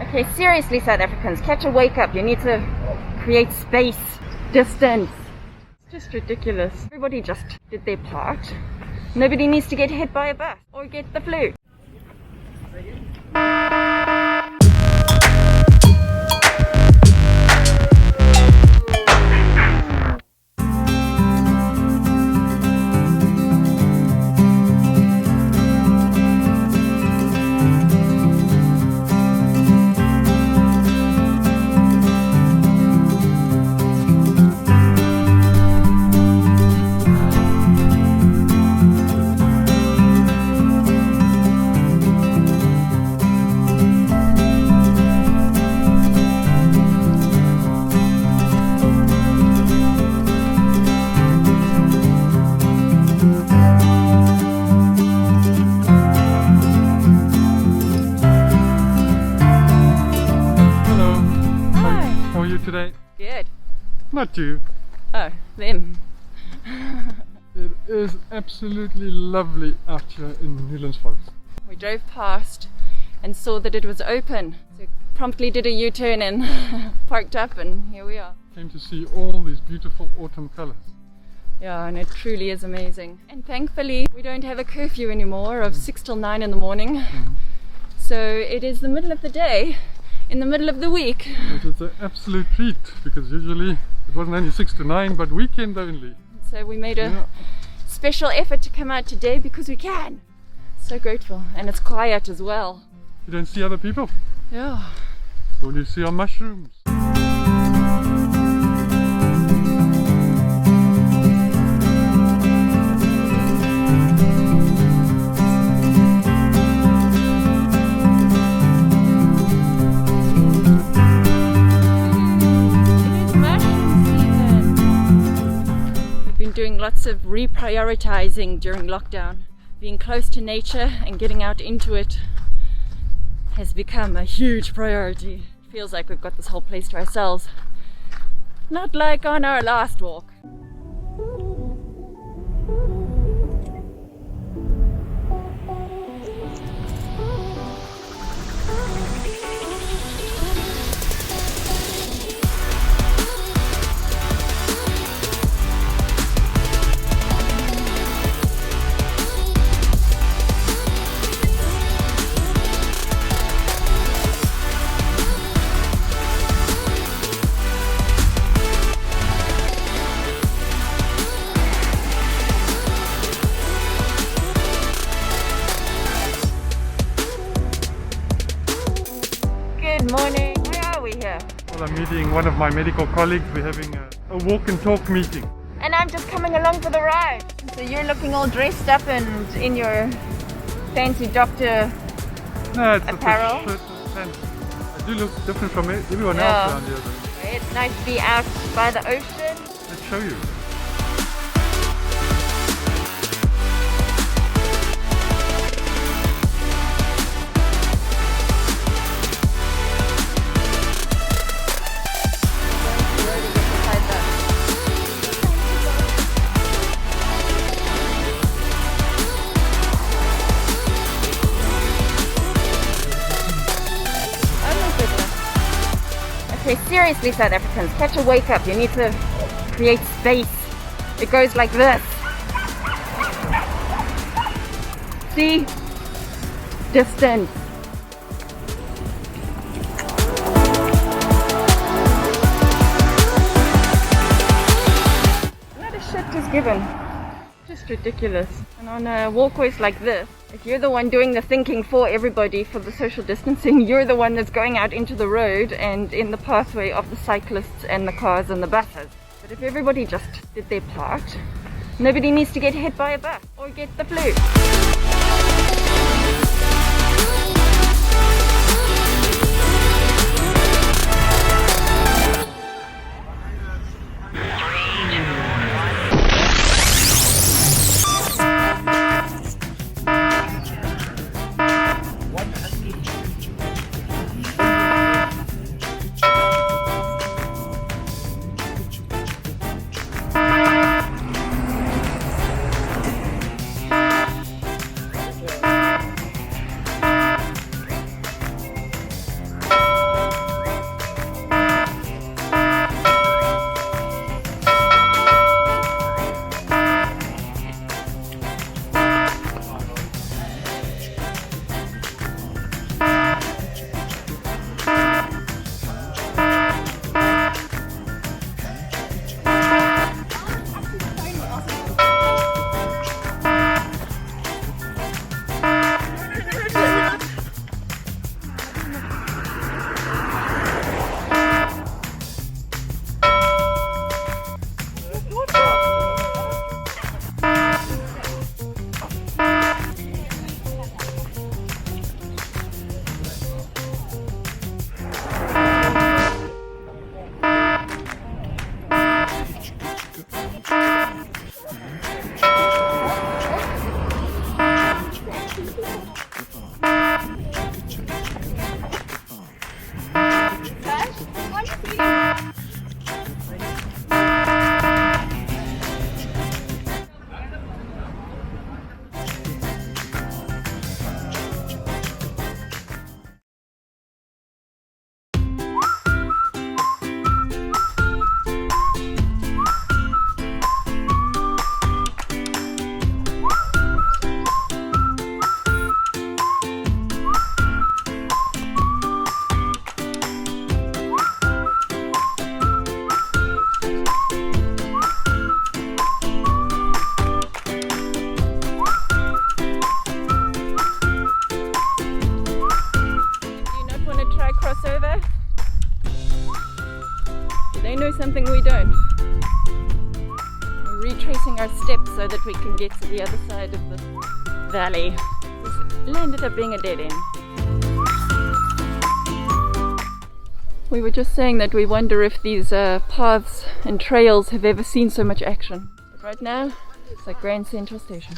Okay, seriously, South Africans, catch a wake up. You need to create space, distance. It's just ridiculous. Everybody just did their part. Nobody needs to get hit by a bus or get the flu. Today? Good. Not you. Oh, them. It is absolutely lovely out here in Newlands Forest. We drove past and saw that it was open, so promptly did a U-turn and parked up, and here we are. Came to see all these beautiful autumn colours. Yeah, and it truly is amazing. And thankfully we don't have a curfew anymore of 6 till 9 in the morning. So it is the middle of the day in the middle of the week. It is an absolute treat, because usually it wasn't only 6 to 9 but weekend only. So we made a special effort to come out today because we can. So grateful, and it's quiet as well. You don't see other people? Yeah. All you see are mushrooms. Doing lots of reprioritizing during lockdown. Being close to nature and getting out into it has become a huge priority. It feels like we've got this whole place to ourselves. Not like on our last walk. Good morning. Where are we here? Well, I'm meeting one of my medical colleagues. We're having a walk and talk meeting. And I'm just coming along for the ride. So you're looking all dressed up and in your fancy doctor apparel. It's a shirt and pants. I do look different from everyone else around here though. It's nice to be out by the ocean. Let's show you. Okay, seriously, South Africans, catch a wake up. You need to create space. It goes like this. See? Distance. Not a shit is given. Just ridiculous. And on walkways like this, if you're the one doing the thinking for everybody for the social distancing, you're the one that's going out into the road and in the pathway of the cyclists and the cars and the buses. But if everybody just did their part, nobody needs to get hit by a bus or get the flu. Crossover? They know something we don't. We're retracing our steps so that we can get to the other side of the valley. This ended up being a dead end. We were just saying that we wonder if these paths and trails have ever seen so much action. But right now, it's like Grand Central Station.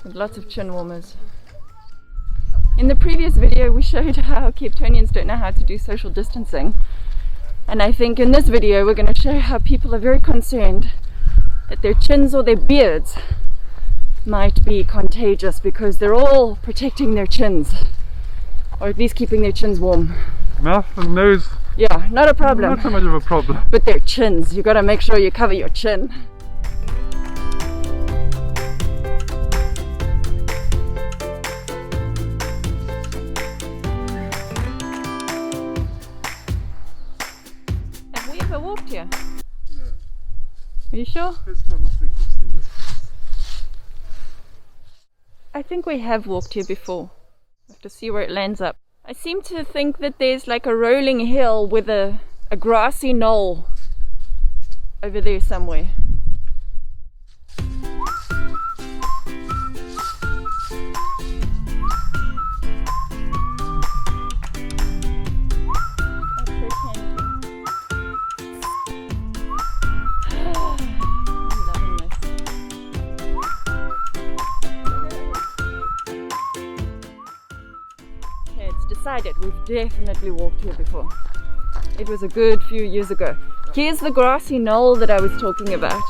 With lots of chin warmers. In the previous video we showed how Cape Townians don't know how to do social distancing, and I think in this video we're going to show how people are very concerned that their chins or their beards might be contagious because they're all protecting their chins, or at least keeping their chins warm. Mouth and nose, yeah, not a problem. Not so much of a problem. But their chins, you got to make sure you cover your chin. Walked here? No. Are you sure? First time I think we've seen this. I think we have walked here before. We have to see where it lands up. I seem to think that there's like a rolling hill with a grassy knoll over there somewhere. Decided we've definitely walked here before. It was a good few years ago. Here's the grassy knoll that I was talking about.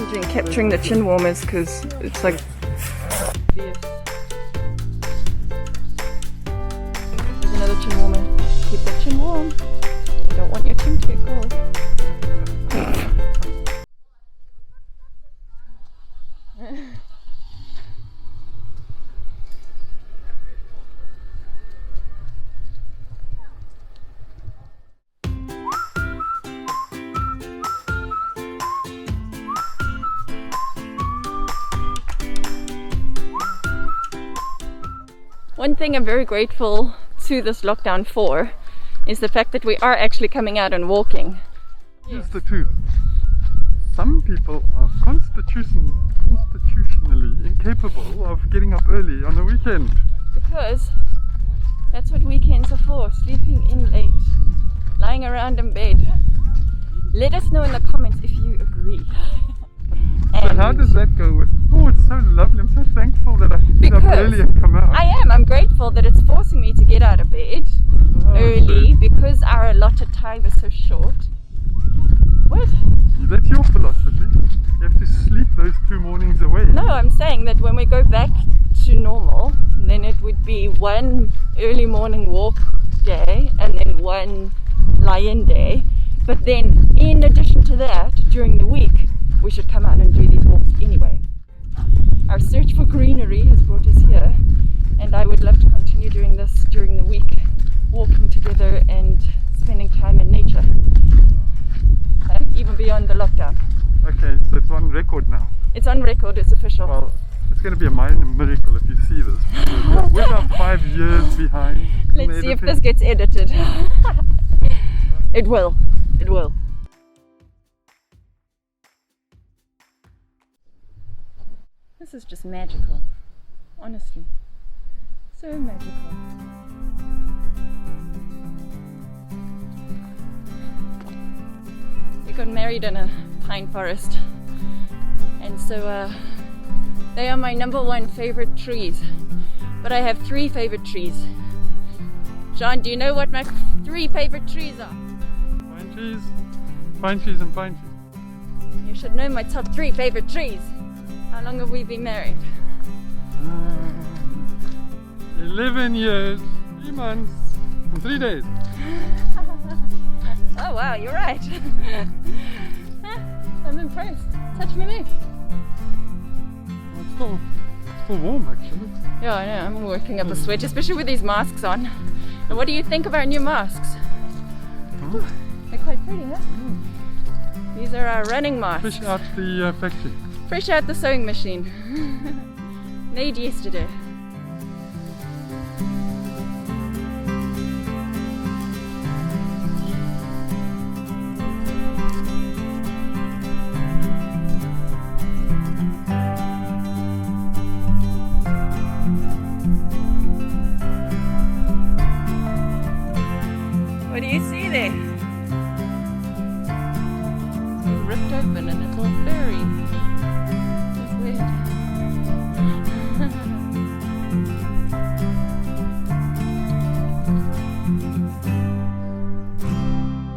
Challenging capturing the chin warmers because it's like fierce. There's another chin warmer. Keep that chin warm. You don't want your chin to get cold. One thing I'm very grateful to this lockdown for is the fact that we are actually coming out and walking. Here's the truth. Some people are constitutionally incapable of getting up early on a weekend. Because that's what weekends are for, sleeping in late, lying around in bed. Let us know in the comments if you agree. So how does that go with, oh, it's so lovely, I'm so thankful that I can get up early and come out. I'm grateful that it's forcing me to get out of bed early because our allotted time is so short. What? That's your philosophy. You have to sleep those 2 mornings away. No, I'm saying that when we go back to normal, then it would be one early morning walk day and then one lie-in day. But then in addition to that, during the week, we should come out and do these walks anyway. Our search for greenery has brought us here, and I would love to continue doing this during the week, walking together and spending time in nature, even beyond the lockdown. record now. It's on record, it's official. Well, it's going to be a minor miracle if you see this. We're about 5 years behind. Let's see if this gets edited. It will. It will. This is just magical. Honestly. So magical. We got married in a pine forest. And so they are my #1 favorite trees. But I have 3 favorite trees. John, do you know what my 3 favorite trees are? Pine trees, pine trees and pine trees. You should know my top 3 favorite trees. How long have we been married? 11 years, 3 months, and 3 days. Oh wow, you're right. I'm impressed. Touch me there. It's still warm actually. Yeah, I know. I'm working up a sweat, especially with these masks on. And what do you think of our new masks? Oh. They're quite pretty, huh? These are our running masks. Fresh out the factory. Fresh out the sewing machine. Made yesterday. What do you see there? It's ripped open and it's all furry. It's weird.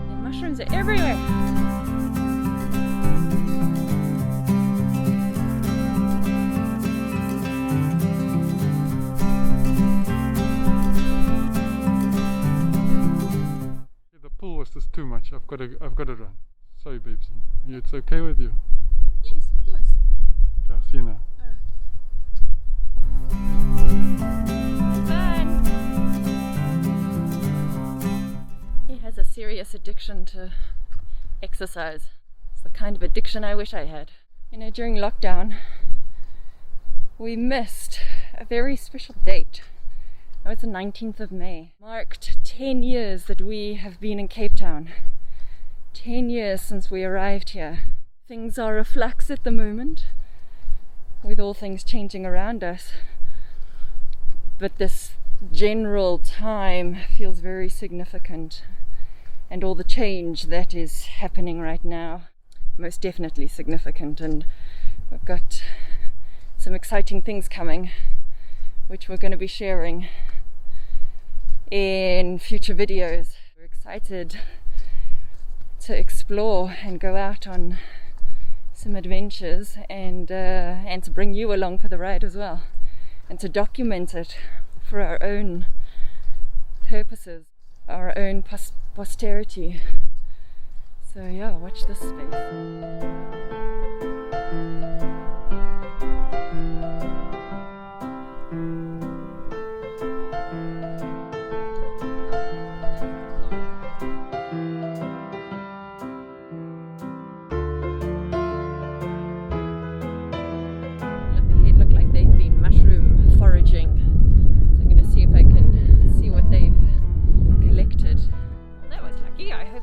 The mushrooms are everywhere. Was this too much? I've got to run. Sorry, babes. It's okay with you? Yes, of course. Okay, I'll see you now. Fun. He has a serious addiction to exercise. It's the kind of addiction I wish I had. You know, during lockdown, we missed a very special date. Now it's the 19th of May. Marked 10 years that we have been in Cape Town. 10 years since we arrived here. Things are a flux at the moment, with all things changing around us. But this general time feels very significant. And all the change that is happening right now, most definitely significant. And we've got some exciting things coming, which we're going to be sharing in future videos. We're excited to explore and go out on some adventures and to bring you along for the ride as well, and to document it for our own purposes, our own posterity. So yeah, watch this space.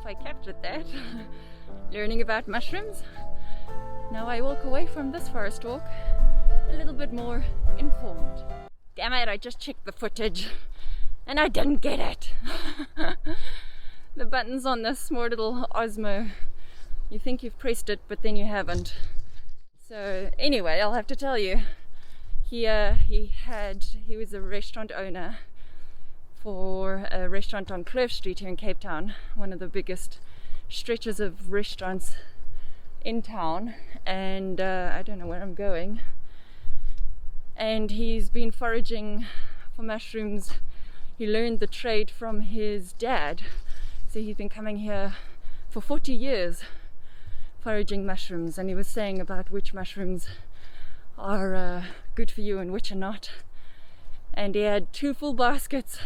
I captured that. Learning about mushrooms. Now I walk away from this forest walk a little bit more informed. Damn it, I just checked the footage and I didn't get it. The buttons on this small little Osmo, you think you've pressed it but then you haven't. So anyway, I'll have to tell you, he was a restaurant owner for a restaurant on Curfew Street here in Cape Town, one of the biggest stretches of restaurants in town, and I don't know where I'm going. And he's been foraging for mushrooms. He learned the trade from his dad, so he's been coming here for 40 years foraging mushrooms, and he was saying about which mushrooms are good for you and which are not. And he had 2 full baskets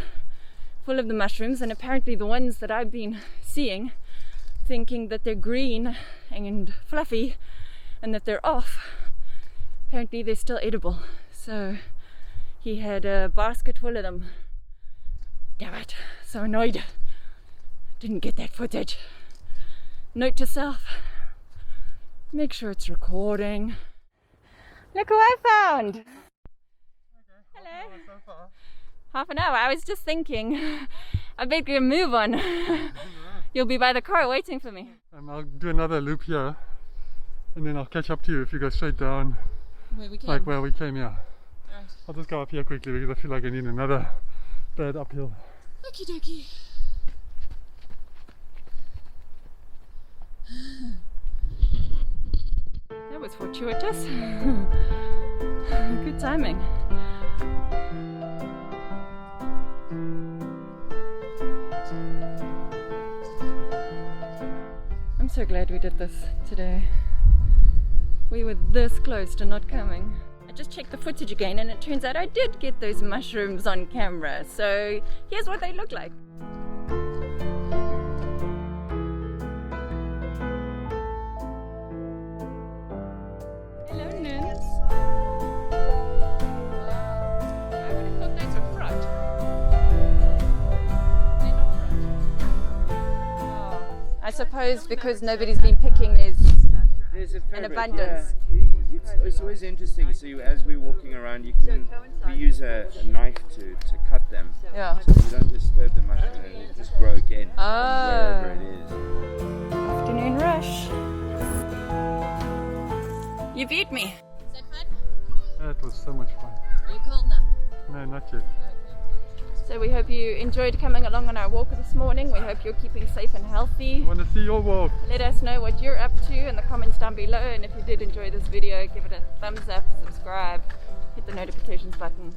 full of the mushrooms, and apparently the ones that I've been seeing, thinking that they're green and fluffy, and that they're off. Apparently they're still edible. So he had a basket full of them. Damn it, so annoyed. Didn't get that footage. Note to self, make sure it's recording. Look who I found! Okay, Hello. so far. Half an hour. I was just thinking, I better move on. You'll be by the car waiting for me. I'll do another loop here, and then I'll catch up to you if you go straight down, Where we came. like where we came here. Right. I'll just go up here quickly because I feel like I need another bad uphill. Okie dokie. That was fortuitous. Good timing. I'm so glad we did this today. We were this close to not coming. I just checked the footage again and it turns out I did get those mushrooms on camera. So here's what they look like. Hello, Nuns. I would have thought those were fruit. They're not fruit. Oh. I suppose because nobody's been picking, There's a an abundance. Yeah. It's always interesting. So as we're walking around, we use a knife to cut them. Yeah. So you don't disturb the mushroom, and it'll just grow again Oh. wherever it is. Afternoon rush. You beat me. Is that fun? That was so much fun. Are you cold now? No, not yet. So we hope you enjoyed coming along on our walk this morning. We hope you're keeping safe and I healthy. want to see your walk. Let us know what you're up to in the comments down below, and if you did enjoy this video, give it a thumbs up, subscribe, hit the notifications button.